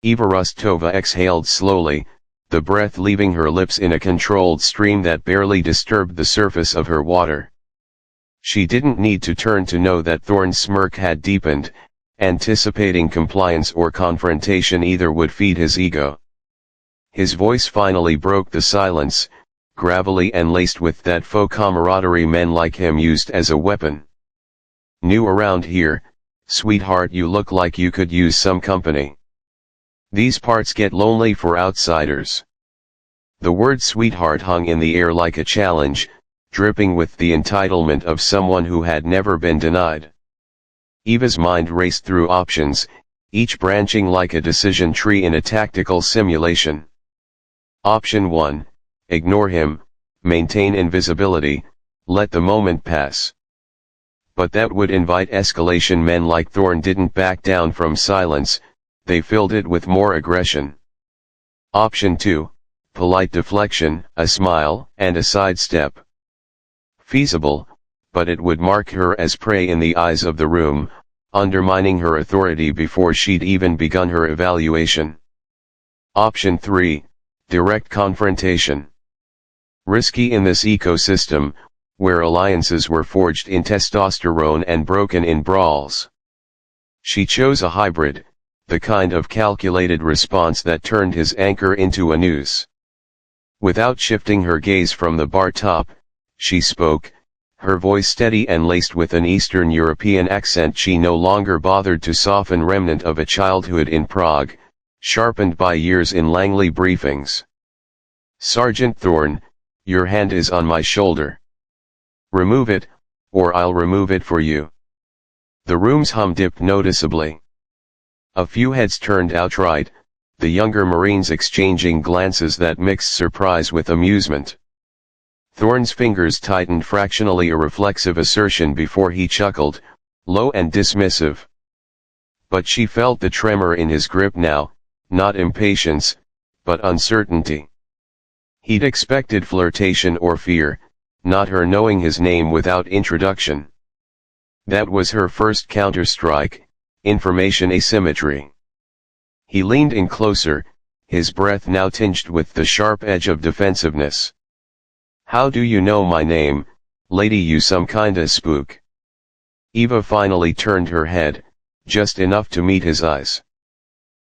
Eva Rostova exhaled slowly, the breath leaving her lips in a controlled stream that barely disturbed the surface of her water. She didn't need to turn to know that Thorn's smirk had deepened, anticipating compliance or confrontation either would feed his ego. His voice finally broke the silence, gravelly and laced with that faux camaraderie men like him used as a weapon. "New around here, sweetheart, you look like you could use some company. These parts get lonely for outsiders." The word sweetheart hung in the air like a challenge, dripping with the entitlement of someone who had never been denied. Eva's mind raced through options, each branching like a decision tree in a tactical simulation. Option 1, ignore him, maintain invisibility, let the moment pass. But that would invite escalation. Men like Thorn didn't back down from silence, they filled it with more aggression. Option 2, polite deflection, a smile, and a sidestep. Feasible, but it would mark her as prey in the eyes of the room, undermining her authority before she'd even begun her evaluation. Option 3, direct confrontation. Risky in this ecosystem, where alliances were forged in testosterone and broken in brawls. She chose a hybrid, the kind of calculated response that turned his anchor into a noose. Without shifting her gaze from the bar top, she spoke, her voice steady and laced with an Eastern European accent she no longer bothered to soften, remnant of a childhood in Prague, sharpened by years in Langley briefings. "Sergeant Thorn, your hand is on my shoulder. Remove it, or I'll remove it for you." The room's hum dipped noticeably. A few heads turned outright, the younger Marines exchanging glances that mixed surprise with amusement. Thorn's fingers tightened fractionally, a reflexive assertion before he chuckled, low and dismissive. But she felt the tremor in his grip now, not impatience, but uncertainty. He'd expected flirtation or fear, not her knowing his name without introduction. That was her first counterstrike, information asymmetry. He leaned in closer, his breath now tinged with the sharp edge of defensiveness. "How do you know my name, lady, you some kinda spook?" Eva finally turned her head, just enough to meet his eyes.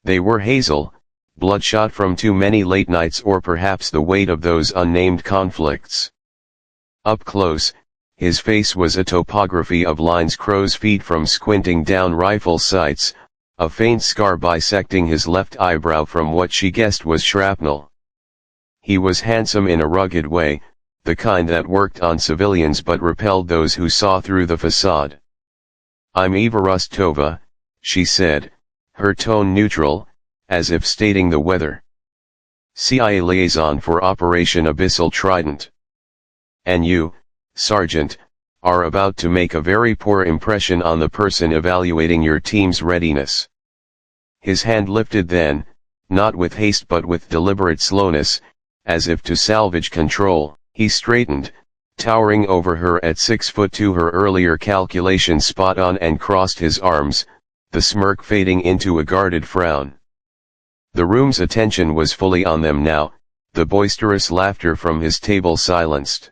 They were hazel, bloodshot from too many late nights or perhaps the weight of those unnamed conflicts. Up close, his face was a topography of lines, crow's feet from squinting down rifle sights, a faint scar bisecting his left eyebrow from what she guessed was shrapnel. He was handsome in a rugged way, the kind that worked on civilians but repelled those who saw through the facade. "I'm Eva Rostova," she said, her tone neutral, as if stating the weather. "CIA liaison for Operation Abyssal Trident. And you, Sergeant, are about to make a very poor impression on the person evaluating your team's readiness." His hand lifted then, not with haste but with deliberate slowness, as if to salvage control. He straightened, towering over her at 6'2", her earlier calculation spot on, and crossed his arms, the smirk fading into a guarded frown. The room's attention was fully on them now, the boisterous laughter from his table silenced.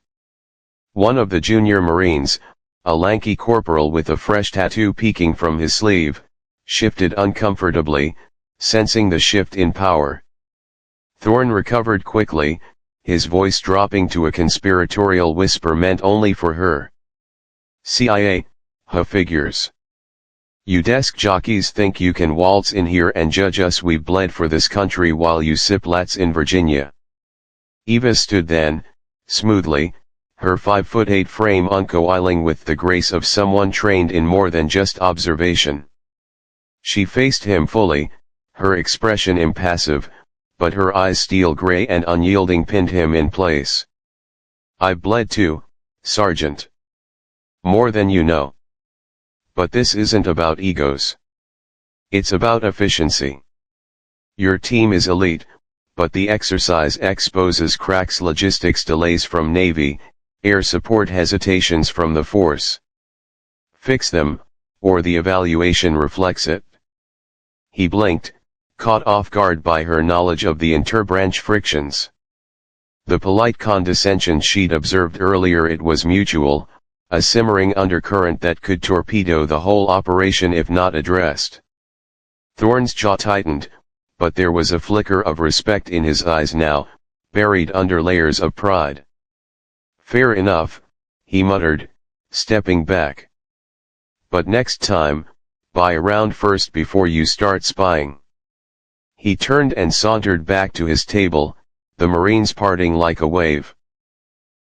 One of the junior Marines, a lanky corporal with a fresh tattoo peeking from his sleeve, shifted uncomfortably, sensing the shift in power. Thorn recovered quickly, his voice dropping to a conspiratorial whisper meant only for her. "CIA, figures. You desk jockeys think you can waltz in here and judge us? We bled for this country while you sip lats in Virginia." Eva stood then, smoothly, her 5'8" frame uncoiling with the grace of someone trained in more than just observation. She faced him fully, her expression impassive, but her eyes steel gray and unyielding pinned him in place. "I bled too, Sergeant. More than you know. But this isn't about egos. It's about efficiency. Your team is elite, but the exercise exposes cracks, logistics delays from Navy, air support hesitations from the force. Fix them, or the evaluation reflects it." He blinked, caught off guard by her knowledge of the interbranch frictions. The polite condescension she'd observed earlier, it was mutual, a simmering undercurrent that could torpedo the whole operation if not addressed. Thorne's jaw tightened, but there was a flicker of respect in his eyes now, buried under layers of pride. "Fair enough," he muttered, stepping back. "But next time, buy around first before you start spying." He turned and sauntered back to his table, the Marines parting like a wave.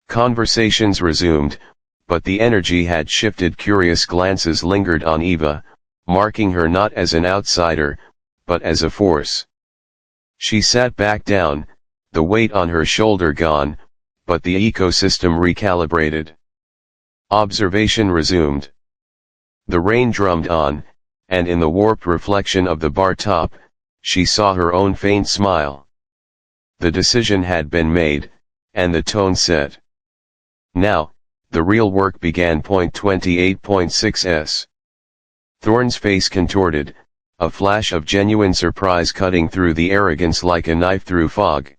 Conversations resumed, but the energy had shifted. Curious glances lingered on Eva, marking her not as an outsider, but as a force. She sat back down, the weight on her shoulder gone, but the ecosystem recalibrated. Observation resumed. The rain drummed on, and in the warped reflection of the bar top, she saw her own faint smile. The decision had been made, and the tone set. Now, the real work began. 28.6s. Thorne's face contorted, a flash of genuine surprise cutting through the arrogance like a knife through fog.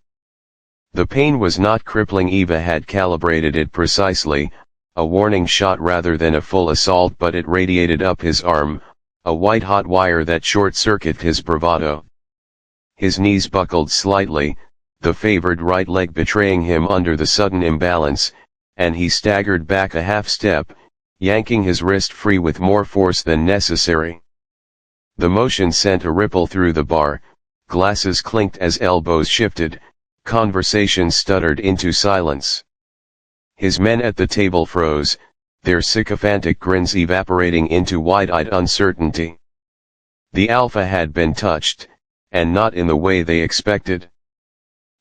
The pain was not crippling. Eva had calibrated it precisely, a warning shot rather than a full assault, but it radiated up his arm, a white-hot wire that short-circuited his bravado. His knees buckled slightly, the favored right leg betraying him under the sudden imbalance, and he staggered back a half step, yanking his wrist free with more force than necessary. The motion sent a ripple through the bar, glasses clinked as elbows shifted, conversation stuttered into silence. His men at the table froze, their sycophantic grins evaporating into wide-eyed uncertainty. The Alpha had been touched, and not in the way they expected.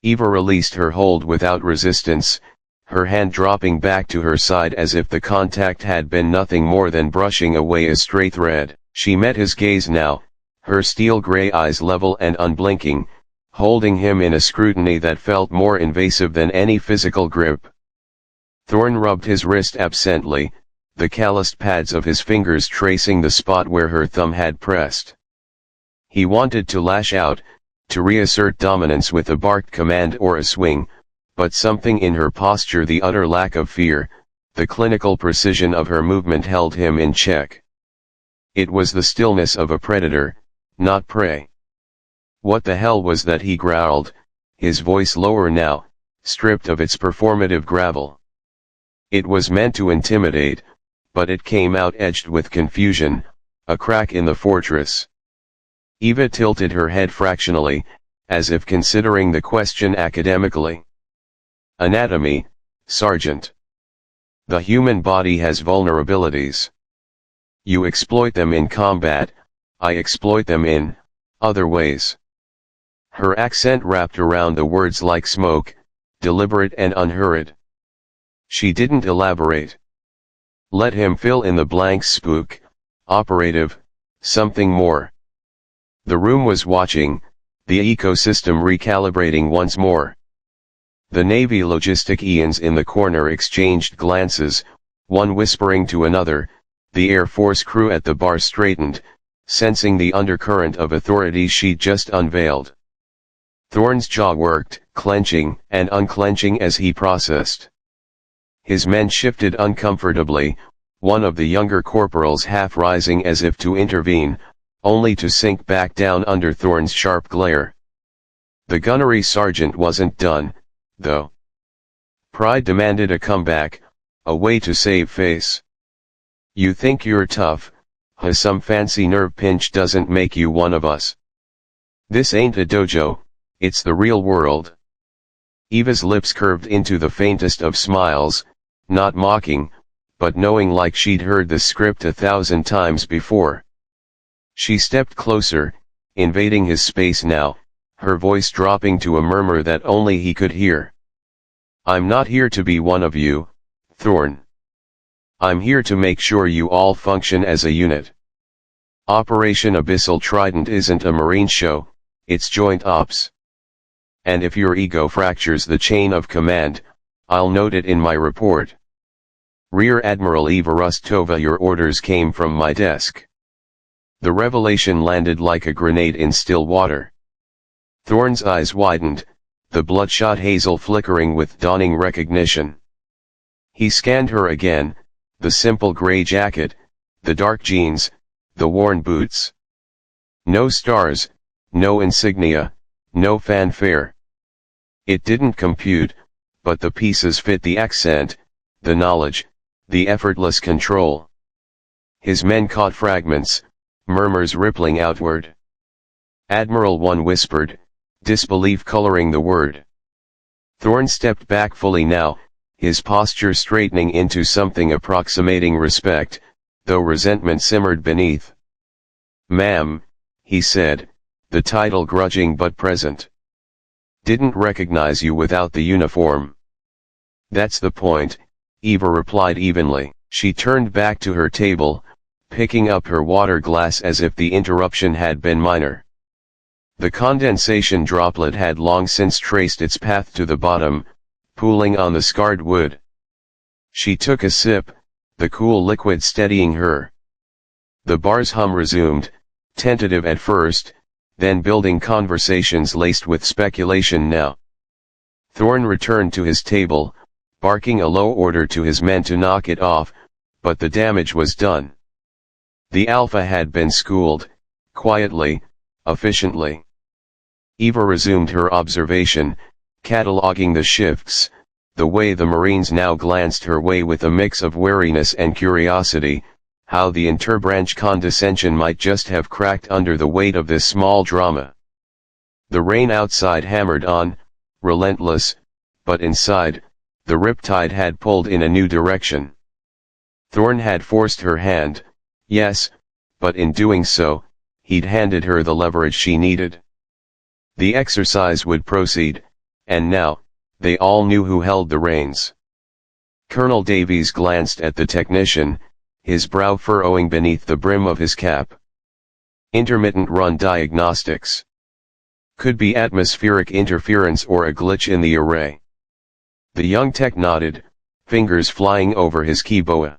Eva released her hold without resistance, her hand dropping back to her side as if the contact had been nothing more than brushing away a stray thread. She met his gaze now, her steel gray eyes level and unblinking, holding him in a scrutiny that felt more invasive than any physical grip. Thorne rubbed his wrist absently, the calloused pads of his fingers tracing the spot where her thumb had pressed. He wanted to lash out, to reassert dominance with a barked command or a swing, but something in her posture, the utter lack of fear, the clinical precision of her movement held him in check. It was the stillness of a predator, not prey. "What the hell was that?" he growled, his voice lower now, stripped of its performative gravel. It was meant to intimidate, but it came out edged with confusion, a crack in the fortress. Eva tilted her head fractionally, as if considering the question academically. "Anatomy, Sergeant. The human body has vulnerabilities. You exploit them in combat, I exploit them in other ways." Her accent wrapped around the words like smoke, deliberate and unhurried. She didn't elaborate. Let him fill in the blanks. Spook, operative, something more. The room was watching, the ecosystem recalibrating once more. The Navy logistic Ians in the corner exchanged glances, one whispering to another. The Air Force crew at the bar straightened, sensing the undercurrent of authority she'd just unveiled. Thorne's jaw worked, clenching and unclenching as he processed. His men shifted uncomfortably, one of the younger corporals half rising as if to intervene, only to sink back down under Thorne's sharp glare. The gunnery sergeant wasn't done, though. Pride demanded a comeback, a way to save face. "You think you're tough, huh? Some fancy nerve pinch doesn't make you one of us. This ain't a dojo, it's the real world." Eva's lips curved into the faintest of smiles, not mocking, but knowing, like she'd heard the script 1,000 times before. She stepped closer, invading his space now, her voice dropping to a murmur that only he could hear. "I'm not here to be one of you, Thorne. I'm here to make sure you all function as a unit. Operation Abyssal Trident isn't a Marine show, it's joint ops. And if your ego fractures the chain of command, I'll note it in my report. Rear Admiral Eva Rostova, your orders came from my desk." The revelation landed like a grenade in still water. Thorne's eyes widened, the bloodshot hazel flickering with dawning recognition. He scanned her again, the simple gray jacket, the dark jeans, the worn boots. No stars, no insignia, no fanfare. It didn't compute, but the pieces fit the accent, the knowledge, the effortless control. His men caught fragments, murmurs rippling outward. Admiral, one whispered, disbelief coloring the word. Thorne stepped back fully now, his posture straightening into something approximating respect, though resentment simmered beneath. "Ma'am," he said, the title grudging but present. "Didn't recognize you without the uniform." "That's the point," Eva replied evenly. She turned back to her table, picking up her water glass as if the interruption had been minor. The condensation droplet had long since traced its path to the bottom, pooling on the scarred wood. She took a sip, the cool liquid steadying her. The bar's hum resumed, tentative at first, then building conversations laced with speculation now. Thorne returned to his table, barking a low order to his men to knock it off, but the damage was done. The Alpha had been schooled, quietly, efficiently. Eva resumed her observation, cataloging the shifts, the way the Marines now glanced her way with a mix of wariness and curiosity, how the interbranch condescension might just have cracked under the weight of this small drama. The rain outside hammered on, relentless, but inside, the riptide had pulled in a new direction. Thorne had forced her hand, yes, but in doing so, he'd handed her the leverage she needed. The exercise would proceed, and now, they all knew who held the reins. Colonel Davies glanced at the technician, his brow furrowing beneath the brim of his cap. Intermittent run diagnostics. Could be atmospheric interference or a glitch in the array. The young tech nodded, fingers flying over his keyboard.